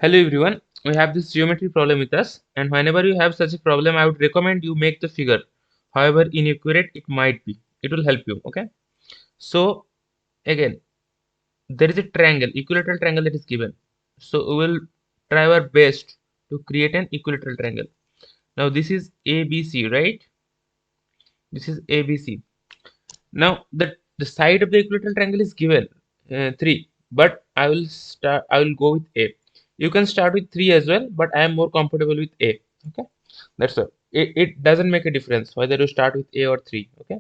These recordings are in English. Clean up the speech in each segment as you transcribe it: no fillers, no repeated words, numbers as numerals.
Hello everyone, we have this geometry problem with us, and whenever you have such a problem, I would recommend you make the figure. However inaccurate it might be, it will help you. Okay. So again, there is a triangle, equilateral triangle that is given. So we will try our best to create an equilateral triangle. Now this is ABC, right? This is ABC. Now the side of the equilateral triangle is given 3, but I will go with A. You can start with 3 as well, but I am more comfortable with A. Okay, that's all. It doesn't make a difference whether you start with A or 3. Okay.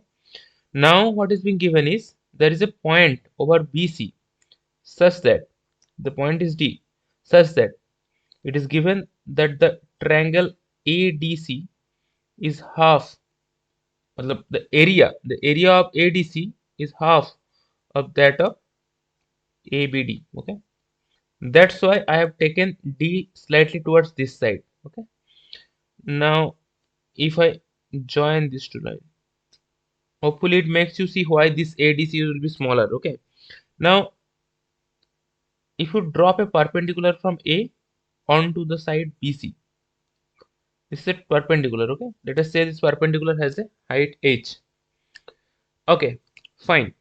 Now what is being given is there is a point over BC such that the point is D, such that it is given that the triangle ADC is half. The area of ADC is half of that of ABD. Okay, that's why I have taken D slightly towards this side. Okay, now if I join these two lines, hopefully it makes you see why this ADC will be smaller. Okay, now if you drop a perpendicular from A onto the side BC, this is a perpendicular. Okay, let us say this perpendicular has a height h. Okay, fine.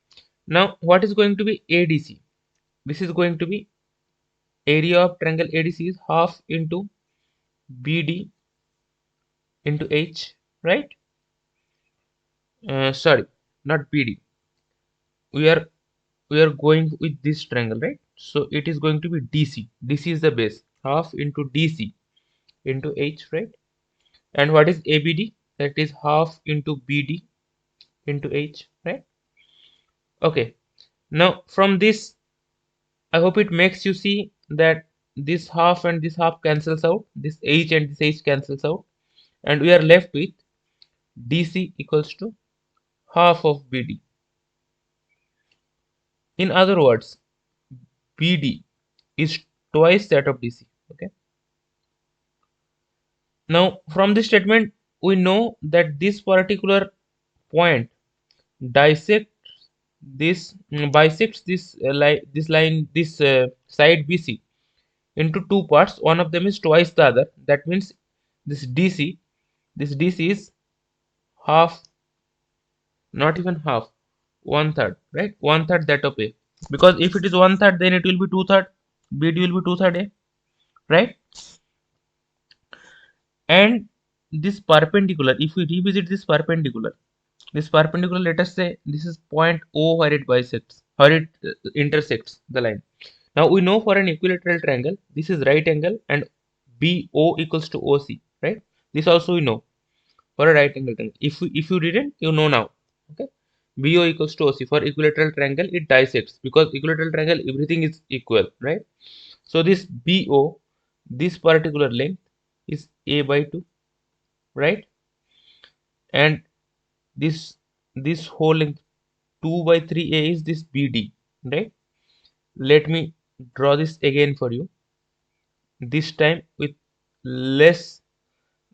Now what is going to be ADC? This is going to be area of triangle ADC is half into BD into H, right? Sorry, not BD. We are we are going with this triangle, right? So it is going to be DC. DC is the base. Half into DC into H, right? And what is ABD? That is half into BD into H, right? Okay. Now from this, I hope it makes you see that this half and this half cancels out. This H and this H cancels out, and we are left with DC equals to half of BD. In other words, BD is twice that of DC. Okay. Now from this statement, we know that this particular point dissects bisects this side BC into two parts. One of them is twice the other. That means this DC, this DC is half, not even half, one third, right? One third that of A. Because if it is one third, then it will be two third. BD will be two third A, right? And this perpendicular, if we revisit this perpendicular, let us say this is point O where it bisects, where it intersects the line. Now we know for an equilateral triangle, this is right angle and BO equals to OC, right? This also we know for a right angle triangle. If you didn't, you know now. Okay, BO equals to OC. For equilateral triangle, it dissects because equilateral triangle everything is equal, right? So this BO, this particular length is A by 2, right? And this whole length 2 by 3A is this BD, right? Let me draw this again for you. This time with less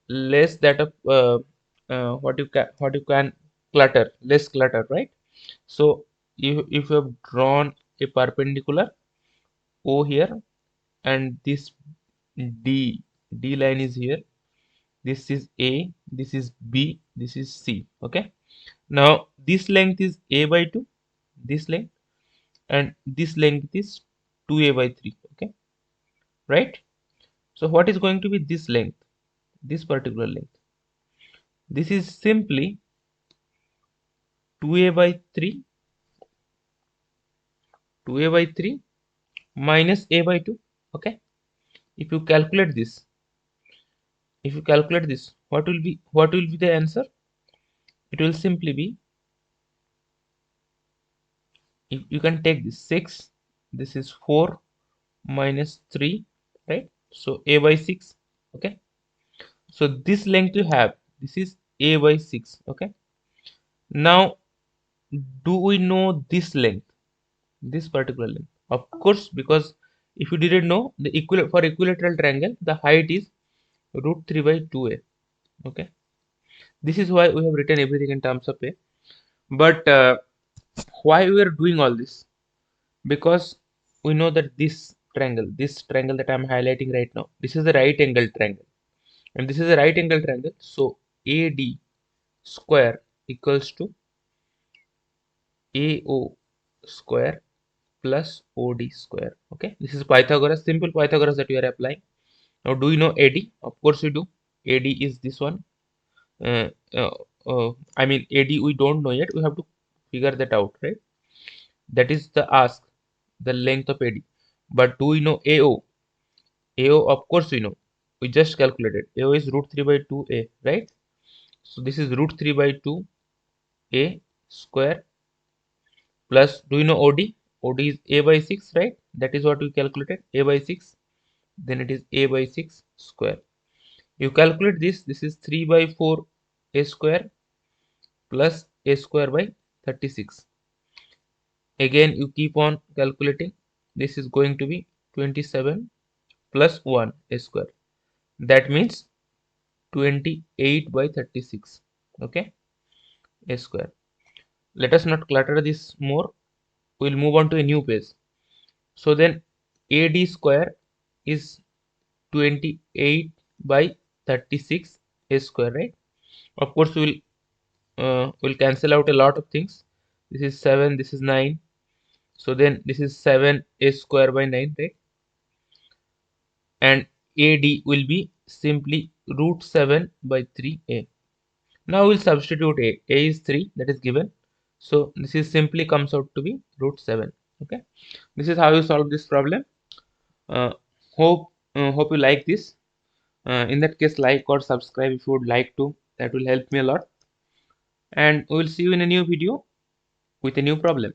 that of what you can clutter, less clutter, right? So if you have drawn a perpendicular O here, and this D line is here, this is A, this is B, this is C. Okay, now this length is A by 2, this length, and this length is 2A by 3. Okay, right? So what is going to be this length, this particular length? This is simply 2A by 3, 2A by 3 minus A by 2. Okay, if you calculate this, what will be the answer? It will simply be, if you can take this 6, this is 4 minus 3, right? So A by 6. Okay, so this length you have, this is A by 6. Okay, now do we know this length, this particular length? Of course, because if you didn't know, the for equilateral triangle the height is root 3 by 2A. Okay, this is why we have written everything in terms of A. But why we are doing all this? Because we know that this triangle, this triangle that I'm highlighting right now, this is the right angle triangle, and this is a right angle triangle. So AD square equals to AO square plus OD square. Okay, this is Pythagoras, simple Pythagoras that we are applying. Now, do you know AD? Of course you do. AD is this one. Uh, uh, I mean, AD we don't know yet. We have to figure that out, right? That is the ask, the length of AD. But do we know AO? AO, of course we know. We just calculated. AO is root 3 by 2A, right? So this is root 3 by 2A square plus, do you know OD? OD is A by 6, right? That is what we calculated, A by 6. Then it is A by 6 square. You calculate this. This is 3 by 4 A square plus A square by 36. Again, you keep on calculating. This is going to be 27 plus 1 A square. That means 28 by 36. Okay, A square. Let us not clutter this more. We'll move on to a new page. So then AD square is 28 by 36 A square, right? Of course, we'll cancel out a lot of things. This is 7, this is 9. So then this is 7 A square by 9, right? And AD will be simply root 7 by 3A. Now we'll substitute A. A is 3, that is given. So this is simply comes out to be root 7. Okay. This is how you solve this problem. Uh, hope you like this. In that case, like or subscribe if you would like to. That will help me a lot. And we will see you in a new video with a new problem.